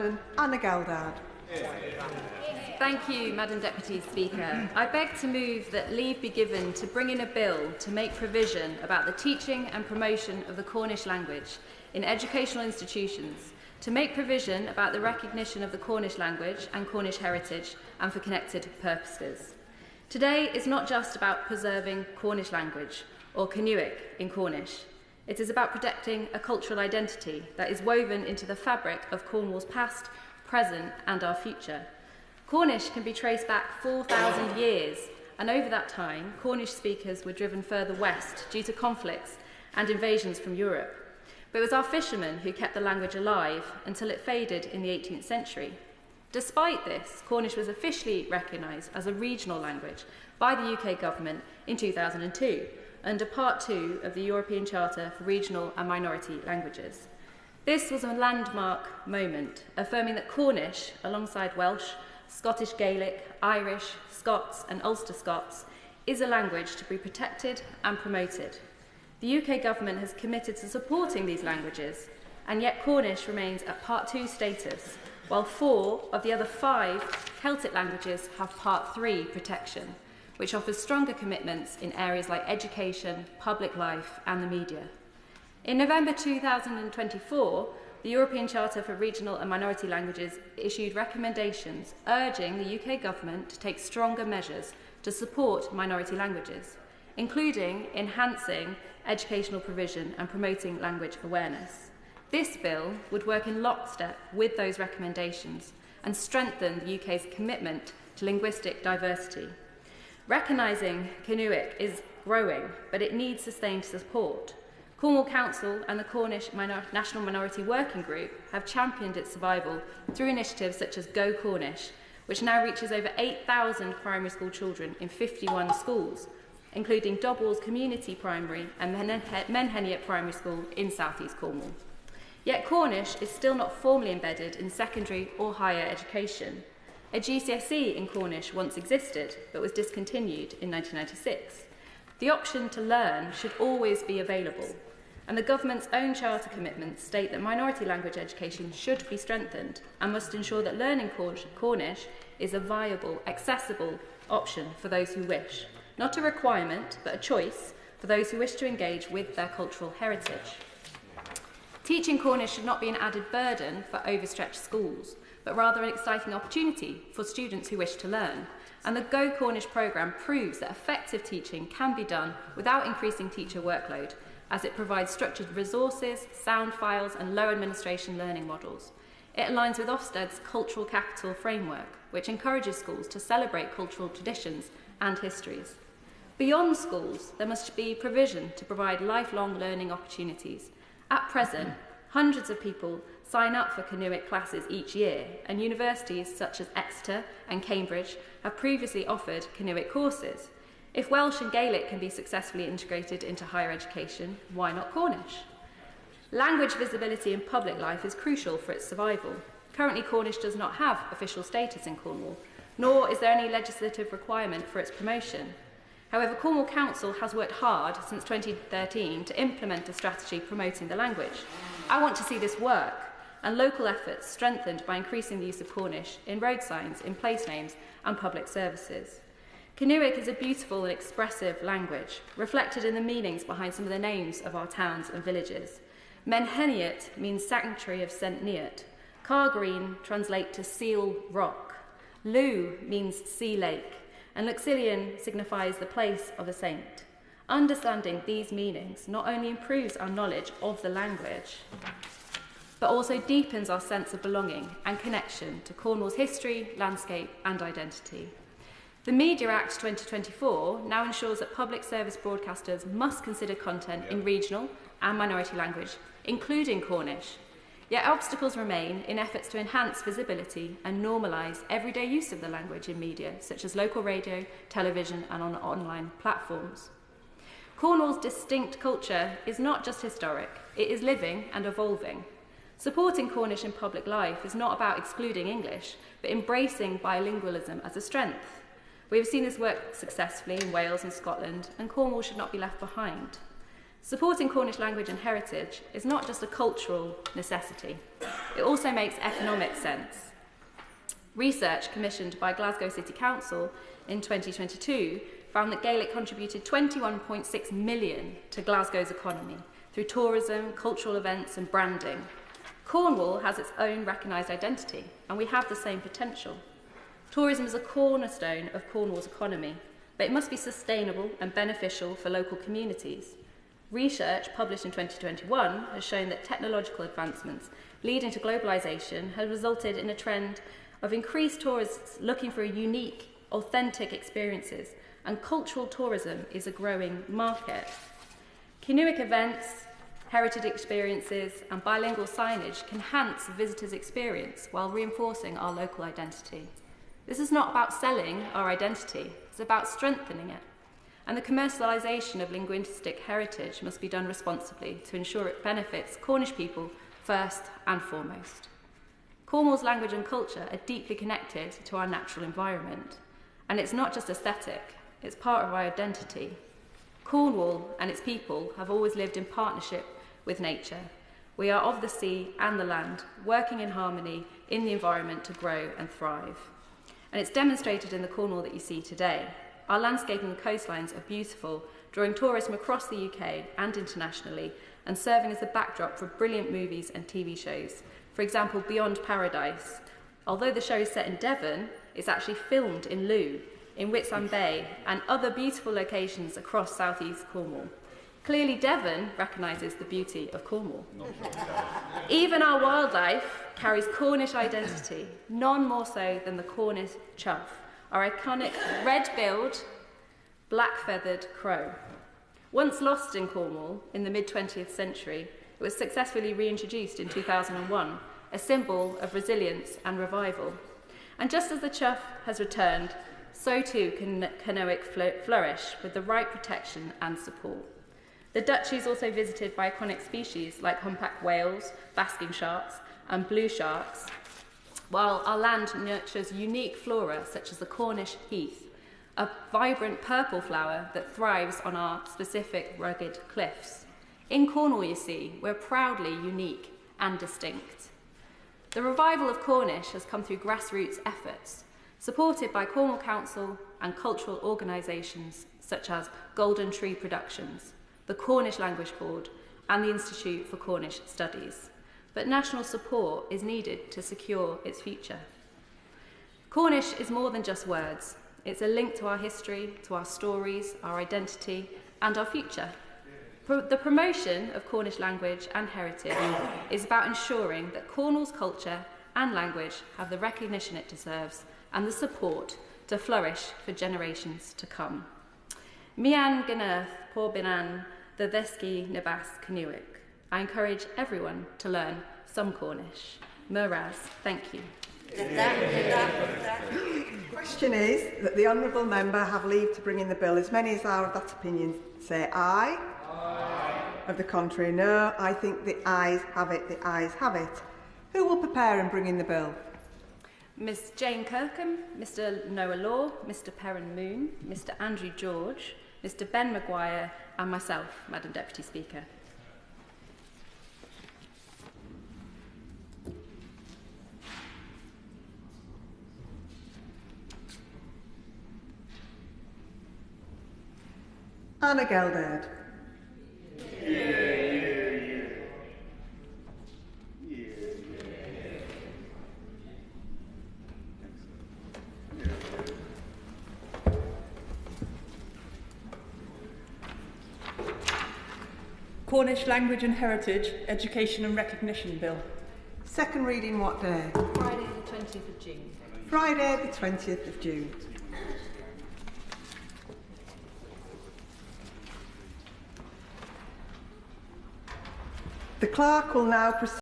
Anna Galdad. Thank you, Madam Deputy Speaker. I beg to move that leave be given to bring in a bill to make provision about the teaching and promotion of the Cornish language in educational institutions, to make provision about the recognition of the Cornish language and Cornish heritage and for connected purposes. Today is not just about preserving Cornish language or Canuic in Cornish. It is about protecting a cultural identity that is woven into the fabric of Cornwall's past, present and our future. Cornish can be traced back 4,000 years, and over that time, Cornish speakers were driven further west due to conflicts and invasions from Europe. But it was our fishermen who kept the language alive until it faded in the 18th century. Despite this, Cornish was officially recognised as a regional language by the UK government in 2002, under Part 2 of the European Charter for Regional and Minority Languages. This was a landmark moment, affirming that Cornish, alongside Welsh, Scottish Gaelic, Irish, Scots and Ulster Scots, is a language to be protected and promoted. The UK government has committed to supporting these languages, and yet Cornish remains at Part 2 status, while 4 of the other 5 Celtic languages have Part 3 protection, which offers stronger commitments in areas like education, public life and the media. In November 2024, the European Charter for Regional and Minority Languages issued recommendations urging the UK government to take stronger measures to support minority languages, including enhancing educational provision and promoting language awareness. This bill would work in lockstep with those recommendations and strengthen the UK's commitment to linguistic diversity. Recognising Canuic is growing, but it needs sustained support. Cornwall Council and the Cornish National Minority Working Group have championed its survival through initiatives such as Go Cornish, which now reaches over 8,000 primary school children in 51 schools, including Dobwalls Community Primary and Menheniot Primary School in South East Cornwall. Yet Cornish is still not formally embedded in secondary or higher education. A GCSE in Cornish once existed, but was discontinued in 1996. The option to learn should always be available, and the government's own charter commitments state that minority language education should be strengthened and must ensure that learning Cornish is a viable, accessible option for those who wish. Not a requirement, but a choice for those who wish to engage with their cultural heritage. Teaching Cornish should not be an added burden for overstretched schools, but rather an exciting opportunity for students who wish to learn. And the Go Cornish programme proves that effective teaching can be done without increasing teacher workload, as it provides structured resources, sound files and low administration learning models. It aligns with Ofsted's cultural capital framework, which encourages schools to celebrate cultural traditions and histories. Beyond schools, there must be provision to provide lifelong learning opportunities. At present, hundreds of people sign up for Canuic classes each year, and universities such as Exeter and Cambridge have previously offered Canuic courses. If Welsh and Gaelic can be successfully integrated into higher education, why not Cornish? Language visibility in public life is crucial for its survival. Currently, Cornish does not have official status in Cornwall, nor is there any legislative requirement for its promotion. However, Cornwall Council has worked hard since 2013 to implement a strategy promoting the language. I want to see this work, and local efforts strengthened by increasing the use of Cornish in road signs, in place names and public services. Canuic is a beautiful and expressive language, reflected in the meanings behind some of the names of our towns and villages. Menheniot means sanctuary of St. Neot. Cargreen translates to seal rock. Lugh means sea lake, and Luxillian signifies the place of a saint. Understanding these meanings not only improves our knowledge of the language, but also deepens our sense of belonging and connection to Cornwall's history, landscape and identity. The Media Act 2024 now ensures that public service broadcasters must consider content in regional and minority language, including Cornish. Yet obstacles remain in efforts to enhance visibility and normalise everyday use of the language in media, such as local radio, television and on online platforms. Cornwall's distinct culture is not just historic, it is living and evolving. Supporting Cornish in public life is not about excluding English, but embracing bilingualism as a strength. We have seen this work successfully in Wales and Scotland, and Cornwall should not be left behind. Supporting Cornish language and heritage is not just a cultural necessity, it also makes economic sense. Research commissioned by Glasgow City Council in 2022 found that Gaelic contributed 21.6 million to Glasgow's economy through tourism, cultural events and branding. Cornwall has its own recognised identity, and we have the same potential. Tourism is a cornerstone of Cornwall's economy, but it must be sustainable and beneficial for local communities. Research published in 2021 has shown that technological advancements leading to globalisation has resulted in a trend of increased tourists looking for unique, authentic experiences, and cultural tourism is a growing market. Kinuic events, heritage experiences and bilingual signage can enhance a visitor's experience while reinforcing our local identity. This is not about selling our identity, it's about strengthening it. And the commercialisation of linguistic heritage must be done responsibly to ensure it benefits Cornish people first and foremost. Cornwall's language and culture are deeply connected to our natural environment. And it's not just aesthetic, it's part of our identity. Cornwall and its people have always lived in partnership with nature. We are of the sea and the land, working in harmony in the environment to grow and thrive. And it's demonstrated in the Cornwall that you see today. Our landscape and coastlines are beautiful, drawing tourists from across the UK and internationally, and serving as the backdrop for brilliant movies and TV shows. For example, Beyond Paradise. Although the show is set in Devon, it's actually filmed in Looe, in Whitsun Bay, and other beautiful locations across southeast Cornwall. Clearly, Devon recognises the beauty of Cornwall. Even our wildlife carries Cornish identity, none more so than the Cornish chough, our iconic red-billed, black-feathered crow. Once lost in Cornwall in the mid-20th century, it was successfully reintroduced in 2001, a symbol of resilience and revival. And just as the chough has returned, so too can Kinuic flourish with the right protection and support. The Duchy is also visited by iconic species like humpback whales, basking sharks and blue sharks, while our land nurtures unique flora such as the Cornish heath, a vibrant purple flower that thrives on our specific rugged cliffs. In Cornwall, you see, we're proudly unique and distinct. The revival of Cornish has come through grassroots efforts, supported by Cornwall Council and cultural organisations such as Golden Tree Productions, the Cornish Language Board and the Institute for Cornish Studies. But national support is needed to secure its future. Cornish is more than just words. It's a link to our history, to our stories, our identity and our future. The promotion of Cornish language and heritage is about ensuring that Cornwall's culture and language have the recognition it deserves and the support to flourish for generations to come. Mian Gynnerth Por Binan the Ddysgu Nabas Kinuic. I encourage everyone to learn some Cornish. Muraz, thank you. The question is that the Honourable Member have leave to bring in the bill. As many as are of that opinion say aye. Aye. Of the contrary, no. I think the ayes have it. The ayes have it. Who will prepare and bring in the bill? Miss Jane Kirkham, Mr Noah Law, Mr Perrin Moon, Mr Andrew George, Mr Ben Maguire and myself, Madam Deputy Speaker. Anna Gelderd. Cornish Language and Heritage, Education and Recognition Bill. Second reading what day? Friday the 20th of June. Friday the 20th of June. The clerk will now proceed